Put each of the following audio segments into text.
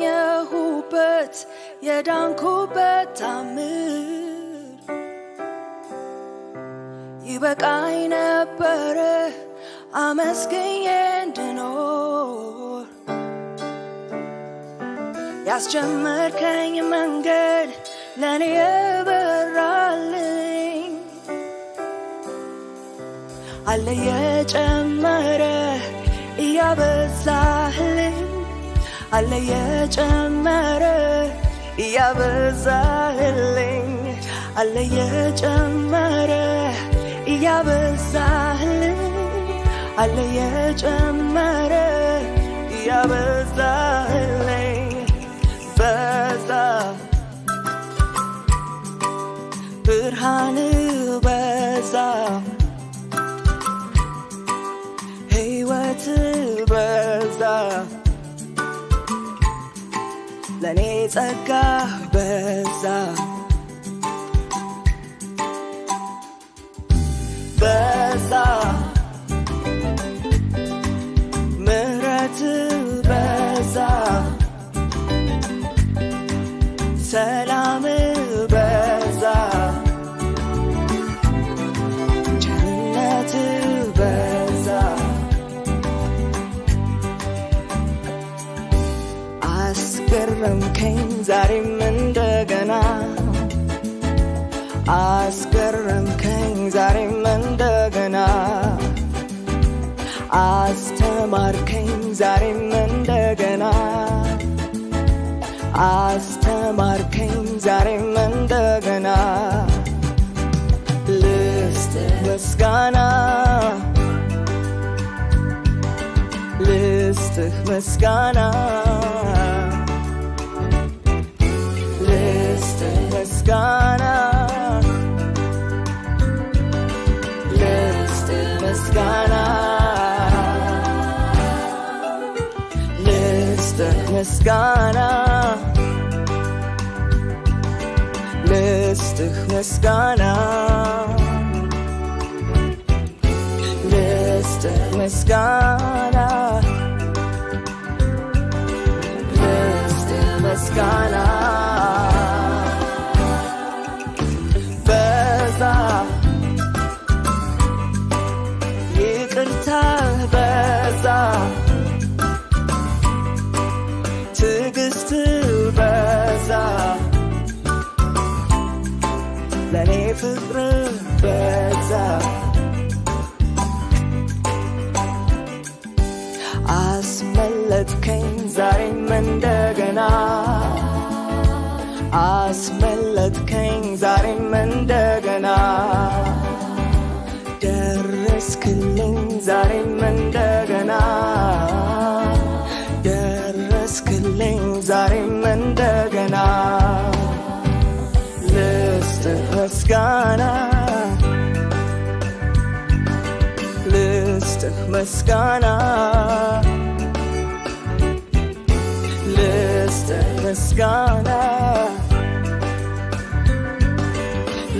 የተገኘሁበት የዳንኩበት ታምር ይበቃኝ ነበረ አመስግኜ እንድኖር ያስጀመርከኝ መንገድ ለኔ የበራልኝ አለ የጨመረ እያበዛህልኝ አለ የጨመረ እያበዛህልኝ አለ የጨመረ እያበዛህልኝ አለ የጨመረ እያበዛህልኝ በዛ ብርሃን በዛ ሕይወት በዛ ለኔ ጸጋ በዛ በዛ ምሕረት በዛ ሰላም በዛ ቸርነት በዛ አስገረምከኝ ዛሬም እንደገና አስገረምከኝ ዛሬም እንደገና አስተማርከኝ ዛሬም እንደገና አስተማርከኝ ዛሬም እንደገና ልስጥህ ምስጋና ልስጥህ ምስጋና ልስጥህ ምስጋና ልስጥህ ምስጋና ልስጥህ ምስጋና ልስጥህ ምስጋና ልስጥህ ምስጋና ልስጥህ ምስጋና በዛ ይቅርታ በዛ ትዕግስት በዛ ለኔ ፍቅር በዛ አስመለጥከኝ ዛሬም እንደገና አስመለጥከኝ ዛሬም እንደገና ደረስክልኝ ዛሬም እንደገና ደረስክልኝ ዛሬም እንደገና ልስጥህ ምስጋና ልስጥህ ምስጋና ልስጥህ ምስጋና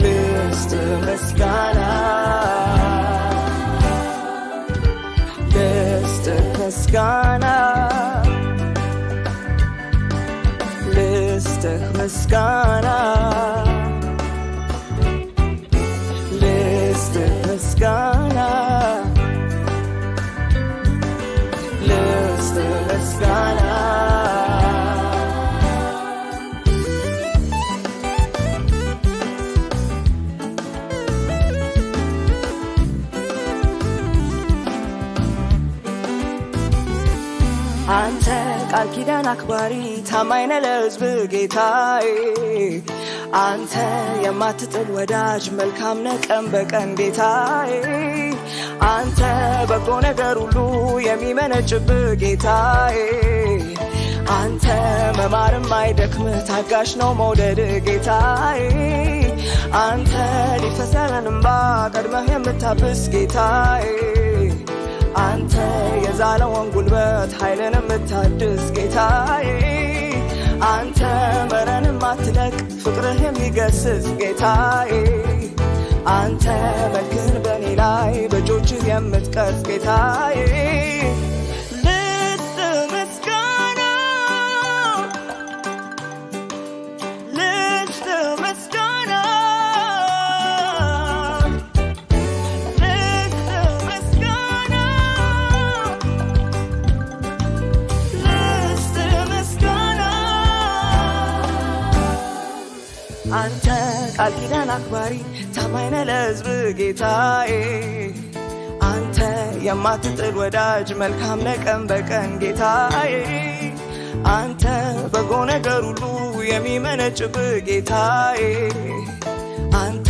ልስጥህ ምስጋና ልስጥህ ምስጋና ልስጥህ ምስጋና ልስጥህ ምስጋና ልስጥህ ምስጋና አንተ ቃል ኪዳን አክባሪ ታማኝ ነህ ለሕዝብ ጌታዬ አንተ የማትጥል ወዳጅ መልካም ነህ ቀን በቀን ጌታዬ አንተ በጎ ነገር ሁሉ የሚመነጭብህ ጌታዬ አንተ መማርም አይደክምህ ታጋሽ ነው መውደድ ጌታዬ አንተ ሊፈስ ያለን እንባ ቀድመህ የምታብስ ጌታዬ አንተ የዛለውን ጉልበት ኃይልን የምታድስ ጌታዬ አንተ መረንም አትለቅ ፍቅርህ የሚገስጽ ጌታዬ አንተ መልክህን በኔ ላይ በእጆችህ የምትቀርጽ ጌታዬ ልስጥህ ምስጋና አንተ ቃል ኪዳን አክባሪ ታማኝ ነህ ለሕዝብ ጌታዬ አንተ የማትጥል ወዳጅ መልካም ነህ ቀን በቀን ጌታዬ አንተ በጎ ነገር ሁሉ የሚመነጭብህ ጌታዬ አንተ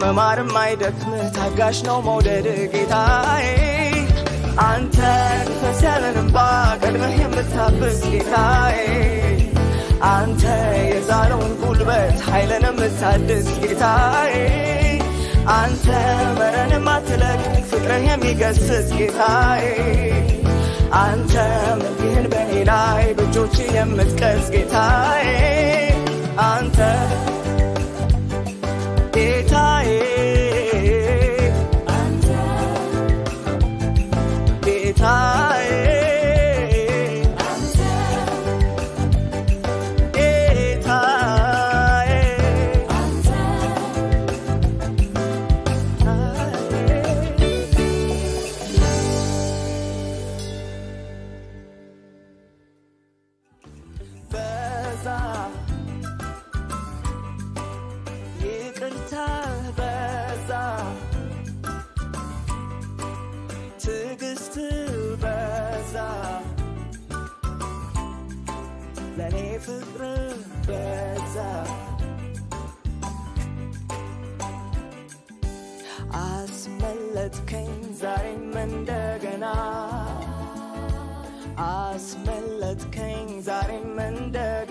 መማርም አይደክምህ ታጋሽ ነው መውደድ ጌታዬ አንተ ንፈስ ያለን እንባ ቀድመህ የምታብስ ጌታዬ አንተ የዛለውን ጉልበት ኃይልን የምታድስ ጌታዬ አንተ መረንም አትለቅ ፍቅርህ የሚገስጽ ጌታዬ አንተ ምልክህን በኔ ላይ በእጆች የምትቀርጽ ጌታዬ አንተ ጌታዬ አንተ ጌታዬ አንተ ጌታዬ አንተ በዛ ይቅርታ በዛ ትዕግስት በዛ ለኔ ፍቅር በዛ አስመለጥከኝ ዛሬም እንደገና አስመለጥከኝ ዛሬም እንደገና